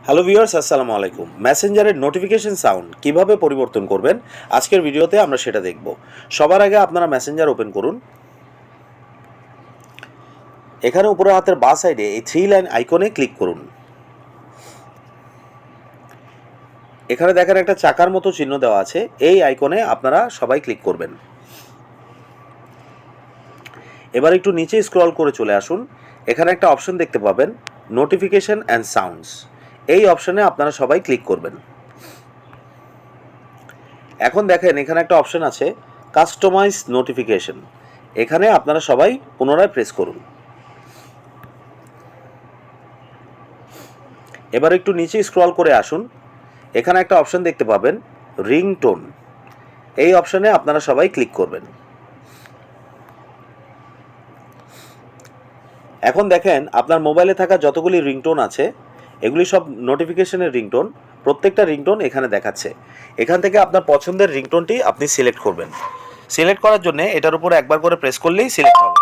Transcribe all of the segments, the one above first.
Hello viewers, আসসালামু আলাইকুম। মেসেঞ্জারের notification sound কিভাবে পরিবর্তন করবেন আজকের ভিডিওতে আমরা সেটা দেখব। সবার আগে আপনারা মেসেঞ্জার ওপেন করুন। এখানে উপরে হাতের বাঁ সাইডে এই 3 লাইন আইকনে ক্লিক করুন। এখানে দেখেন একটা চাকার মতো চিহ্ন দেওয়া আছে, এই আইকনে আপনারা সবাই ক্লিক করবেন। এবার একটু নিচে স্ক্রল করে চলে আসুন। এখানে একটা অপশন দেখতে পাবেন, নোটিফিকেশন অ্যান্ড সাউন্ডস। এই অপশনে আপনারা সবাই ক্লিক করবেন। এখন দেখেন এখানে একটা অপশন আছে, কাস্টমাইজ নোটিফিকেশন। এখানে আপনারা সবাই পুনরায় প্রেস করুন। এবার একটু নিচে স্ক্রল করে আসুন। এখানে একটা অপশন দেখতে পাবেন, রিংটোন। এই অপশনে আপনারা সবাই ক্লিক করবেন। এখন দেখেন আপনার মোবাইলে থাকা যতগুলি রিংটোন আছে এগুলি সব নোটিফিকেশনের রিংটোন। প্রত্যেকটা রিংটোন এখানে দেখাচ্ছে। এখান থেকে আপনার পছন্দের রিংটোনটি আপনি সিলেক্ট করবেন। সিলেক্ট করার জন্য এটার উপরে একবার করে প্রেস করলেই সিলেক্ট হবে।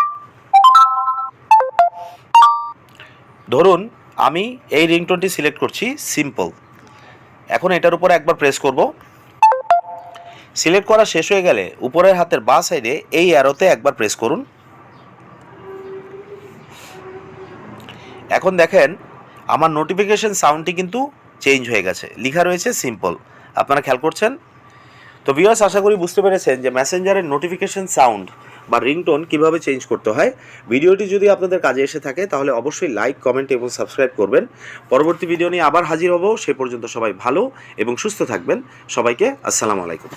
ধরুন আমি এই রিংটোনটি সিলেক্ট করছি, সিম্পল। এখন এটার উপরে একবার প্রেস করব। সিলেক্ট করা শেষ হয়ে গেলে উপরের হাতের বাঁ সাইডে এই অ্যারোতে একবার প্রেস করুন। এখন দেখেন আমার নোটিফিকেশন সাউন্ডটি কিন্তু চেঞ্জ হয়ে গেছে, লেখা রয়েছে সিম্পল। আপনারা খেয়াল করছেন তো ভিউয়ার্স, আশা করি বুঝতে পেরেছেন যে মেসেঞ্জারের নোটিফিকেশন সাউন্ড বা রিংটোন কিভাবে চেঞ্জ করতে হয়। ভিডিওটি যদি আপনাদের কাজে এসে থাকে তাহলে অবশ্যই লাইক, কমেন্ট এবং সাবস্ক্রাইব করবেন। পরবর্তী ভিডিও নিয়ে আবার হাজির হব। সে পর্যন্ত সবাই ভালো এবং সুস্থ থাকবেন। সবাইকে আসসালামু আলাইকুম।